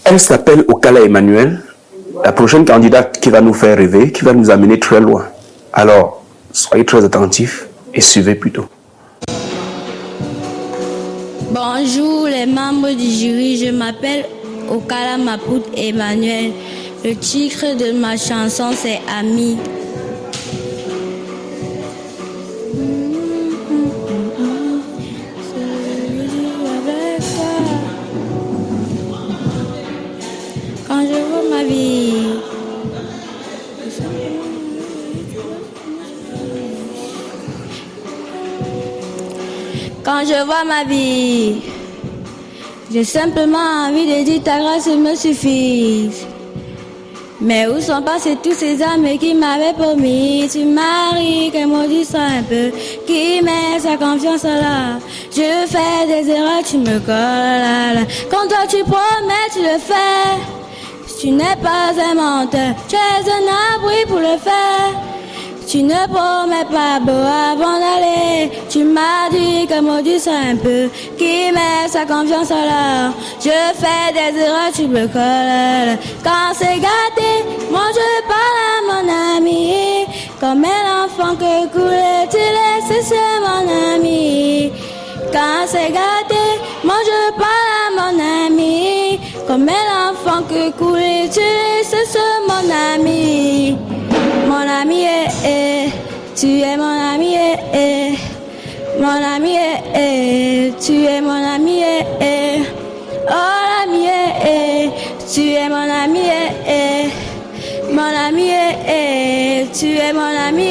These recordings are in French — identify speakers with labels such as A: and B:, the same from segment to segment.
A: Elle s'appelle Okala Emmanuel, la prochaine candidate qui va nous faire rêver, qui va nous amener très loin. Alors, soyez très attentifs et suivez plutôt.
B: Bonjour les membres du jury, je m'appelle Okala Mapout Emmanuel. Le titre de ma chanson c'est Ami. Quand je vois ma vie, quand je vois ma vie, j'ai simplement envie de dire ta grâce me suffit. Mais où sont passés tous ces âmes qui m'avaient promis? Tu maries, qu'elle maudisse un peu, qui met sa confiance là. Je fais des erreurs, tu me colles. Quand toi tu promets, tu le fais. Tu n'es pas un menteur, tu es un abri pour le faire. Tu ne promets pas beau avant d'aller. Tu m'as dit que maudisse un peu, qui met sa confiance là. Je fais des erreurs, tu me colles. Quand c'est gâté, moi je parle à mon ami. Comme un enfant que coule, tu laisses, c'est mon ami. Quand c'est gâté, moi je parle à mon ami. Comme un enfant que coule, tu laisses, c'est mon ami. Mon ami, tu es mon ami, mon ami, tu es mon ami, oh l'ami, tu es mon ami, mon ami, tu es mon ami.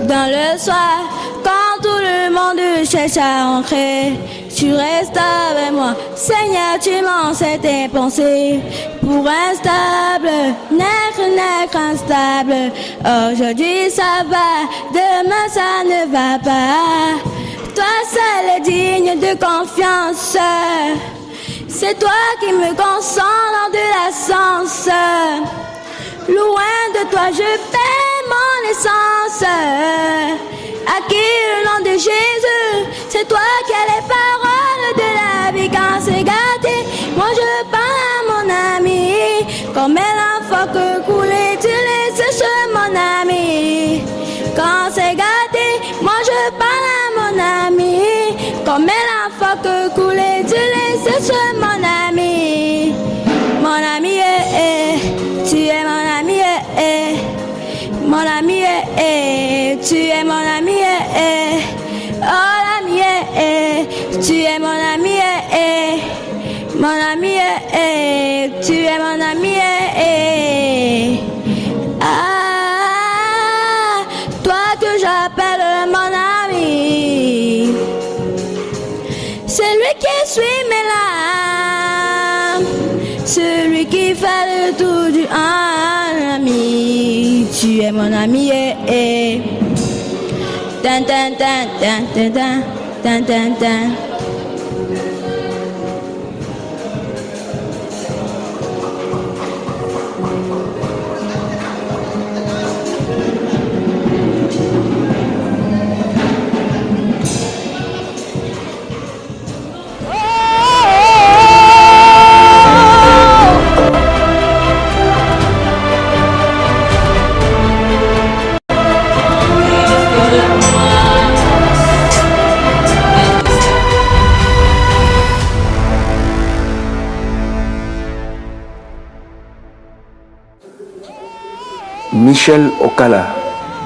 B: Dans le soir, quand tout le monde cherche à entrer, tu restes avec moi, Seigneur, tu m'enseignes tes pensées. Pour instable, naître instable. Aujourd'hui ça va, demain ça ne va pas. Toi seul est digne de confiance. C'est toi qui me consens dans de la sens. Loin de toi je paie mon essence. À qui le nom de Jésus? C'est toi qui as les paroles de la vie. Quand c'est gâté, moi je parle à mon ami. Comme un enfant que coulé, tu laisses chez mon ami. Quand c'est gâté, moi je parle à mon ami. Comme un enfant que coulé, tu laisses chez mon ami. Mon ami, tu es mon ami, mon ami, tu es mon ami, oh l'ami, tu es mon ami, mon ami, tu es mon ami, ah, toi que j'appelle mon ami, celui qui suit mes larmes, celui qui fait le tour du ami, tu es mon ami, tan tan tan tan tan tan tan tan tan.
A: Michel Okala,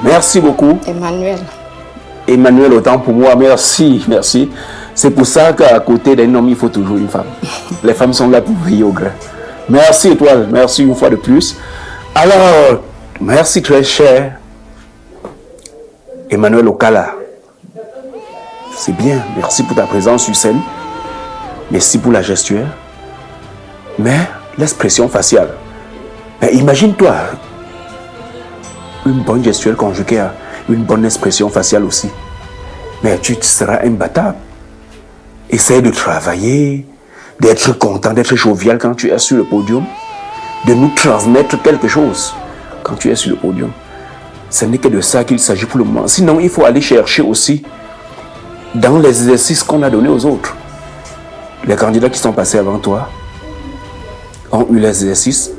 A: merci beaucoup.
C: Emmanuel.
A: Emmanuel, autant pour moi, merci, merci. C'est pour ça qu'à côté d'un homme, il faut toujours une femme. Les femmes sont là pour veiller au grain. Merci Étoile, merci une fois de plus. Alors, merci très cher Emmanuel Okala. C'est bien, merci pour ta présence sur scène. Merci pour la gestuelle. Mais l'expression faciale. Mais imagine-toi, une bonne gestuelle conjuguée à une bonne expression faciale aussi. Mais tu seras imbattable. Essaye de travailler, d'être content, d'être jovial quand tu es sur le podium, de nous transmettre quelque chose quand tu es sur le podium. Ce n'est que de ça qu'il s'agit pour le moment. Sinon, il faut aller chercher aussi dans les exercices qu'on a donnés aux autres. Les candidats qui sont passés avant toi, ont eu les exercices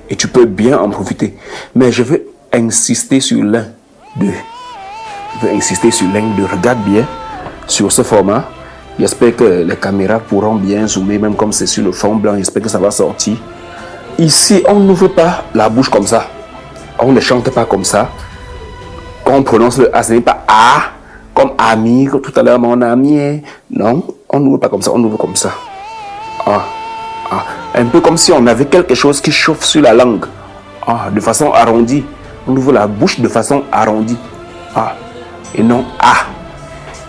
A: et tu peux bien en profiter. Mais je veux insister sur l'un d'eux. Je veux insister sur l'un d'eux. Regarde bien sur ce format. J'espère que les caméras pourront bien zoomer, même comme c'est sur le fond blanc. J'espère que ça va sortir. Ici, on n'ouvre pas la bouche comme ça. On ne chante pas comme ça. Quand on prononce le A, ce n'est pas A, comme ami, comme tout à l'heure, mon ami. Non, on n'ouvre pas comme ça, on ouvre comme ça. Ah, ah. Un peu comme si on avait quelque chose qui chauffe sur la langue. Ah, de façon arrondie. On ouvre la bouche de façon arrondie. Ah, et non A.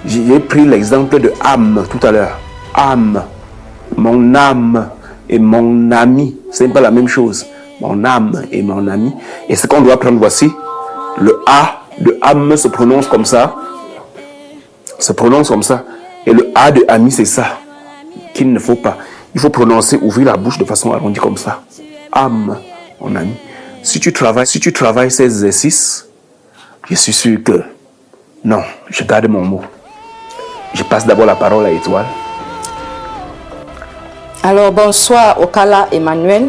A: J'ai pris l'exemple de âme tout à l'heure. Âme, mon âme et mon ami, ce n'est pas la même chose. Mon âme et mon ami. Et ce qu'on doit prendre, voici, le A de âme se prononce comme ça. Se prononce comme ça. Et le A de ami, c'est ça qu'il ne faut pas. Il faut prononcer, ouvrir la bouche de façon arrondie comme ça. Âme, mon ami. Si tu travailles ces exercices, je suis sûr que... Non, je garde mon mot. Je passe d'abord la parole à Étoile.
C: Alors, bonsoir Okala Emmanuel.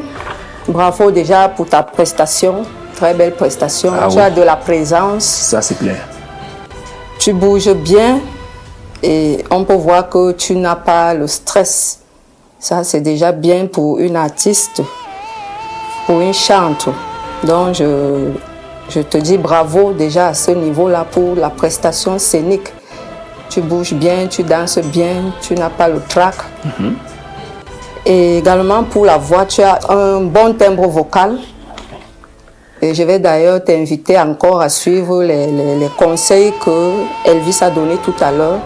C: Bravo déjà pour ta prestation. Très belle prestation. Tu as de la présence.
A: Ça, c'est clair.
C: Tu bouges bien et on peut voir que tu n'as pas le stress. Ça, c'est déjà bien pour une artiste, pour une chante. Donc, je te dis bravo déjà à ce niveau-là pour la prestation scénique. Tu bouges bien, tu danses bien, tu n'as pas le trac. Et également pour la voix, tu as un bon timbre vocal. Et je vais d'ailleurs t'inviter encore à suivre les conseils que Elvis a donnés tout à l'heure.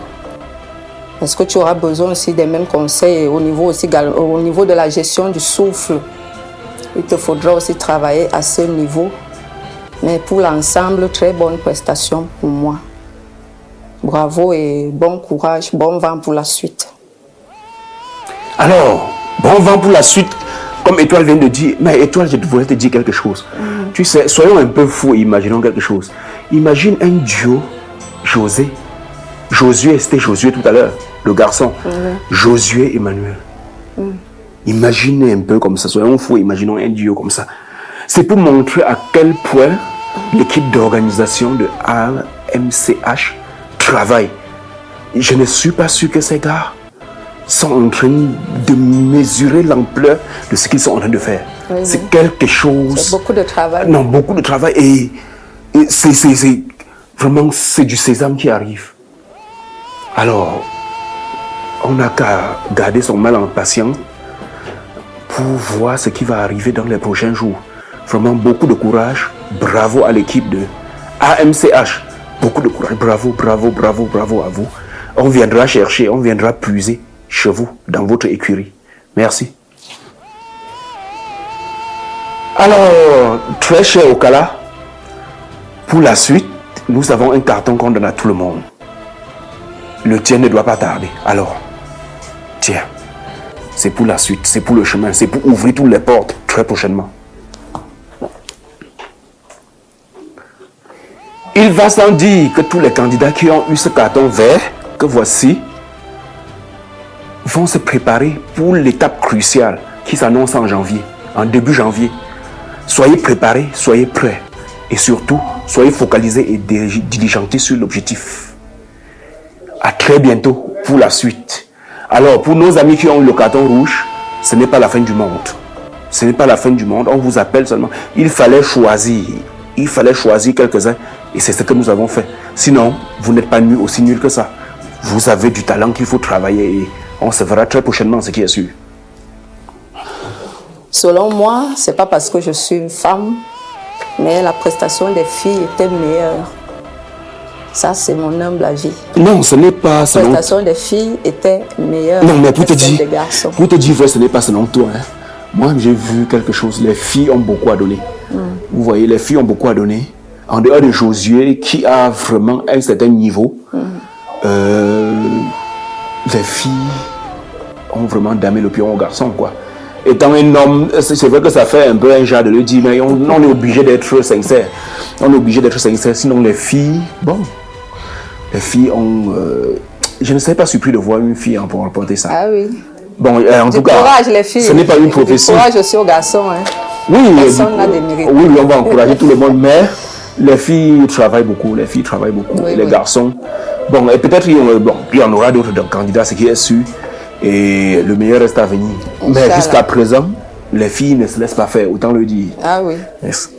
C: Parce que tu auras besoin aussi des mêmes conseils au niveau de la gestion du souffle. Il te faudra aussi travailler à ce niveau. Mais pour l'ensemble, très bonne prestation pour moi. Bravo et bon courage, bon vent pour la suite.
A: Alors, bon vent pour la suite, comme Étoile vient de dire. Mais Étoile, je voulais te dire quelque chose. Tu sais, soyons un peu fous et imaginons quelque chose. Imagine un duo, Josué, c'était Josué tout à l'heure, le garçon. Josué Emmanuel. Imaginez un peu comme ça, soyons fous, imaginons un duo comme ça. C'est pour montrer à quel point l'équipe d'organisation de AMCH travaille. Je ne suis pas sûr que ces gars sont en train de mesurer l'ampleur de ce qu'ils sont en train de faire.
C: Oui,
A: c'est quelque chose...
C: C'est beaucoup de travail.
A: Non, beaucoup de travail. Et c'est vraiment, c'est du sésame qui arrive. Alors, on n'a qu'à garder son mal en patience pour voir ce qui va arriver dans les prochains jours. Vraiment beaucoup de courage. Bravo à l'équipe de AMCH. Beaucoup de courage. Bravo, bravo, bravo, bravo à vous. On viendra chercher, on viendra puiser chez vous, dans votre écurie. Merci. Alors, très cher Okala, pour la suite, nous avons un carton qu'on donne à tout le monde. Le tien ne doit pas tarder. Alors, tiens, c'est pour la suite, c'est pour le chemin, c'est pour ouvrir toutes les portes très prochainement. Il va sans dire que tous les candidats qui ont eu ce carton vert, que voici, vont se préparer pour l'étape cruciale qui s'annonce en janvier, en début janvier. Soyez préparés, soyez prêts et surtout, soyez focalisés et diligentés sur l'objectif. À très bientôt pour la suite. Alors, pour nos amis qui ont eu le carton rouge, ce n'est pas la fin du monde. Ce n'est pas la fin du monde, on vous appelle seulement. Il fallait choisir quelques-uns et c'est ce que nous avons fait. Sinon, vous n'êtes pas aussi nul que ça. Vous avez du talent qu'il faut travailler et on se verra très prochainement, ce qui est sûr.
C: Selon moi, ce n'est pas parce que je suis une femme, mais la prestation des filles était meilleure. Ça, c'est mon humble avis.
A: Non, ce n'est pas
C: la selon... La prestation des filles était meilleure.
A: Non, mais pour te dire,
C: vrai,
A: ce n'est pas selon toi. Hein. Moi, j'ai vu quelque chose. Les filles ont beaucoup à donner. Vous voyez, les filles ont beaucoup à donner. En dehors de Josué, qui a vraiment un certain niveau, les filles ont vraiment damé le pion aux garçons, quoi. Étant un homme, c'est vrai que ça fait un peu un genre de le dire, mais on est obligé d'être sincère. On est obligé d'être sincère, sinon les filles, bon, les filles ont... je ne serais pas surpris de voir une fille en remporter ça.
C: Ah oui.
A: Bon, en tout cas,
C: courage, les filles.
A: Ce n'est pas une prophétie.
C: Du courage aussi aux garçons. Hein.
A: Oui,
C: personne n'a démérité.
A: Oui, on va encourager tout le monde, mais les filles travaillent beaucoup. Les filles travaillent beaucoup.
C: Oui,
A: et les garçons, bon, et peut-être il y en aura d'autres candidats, ce qui est sûr. Et le meilleur reste à venir. Mais jusqu'à présent, les filles ne se laissent pas faire, autant le dire.
C: Ah oui.
A: Yes.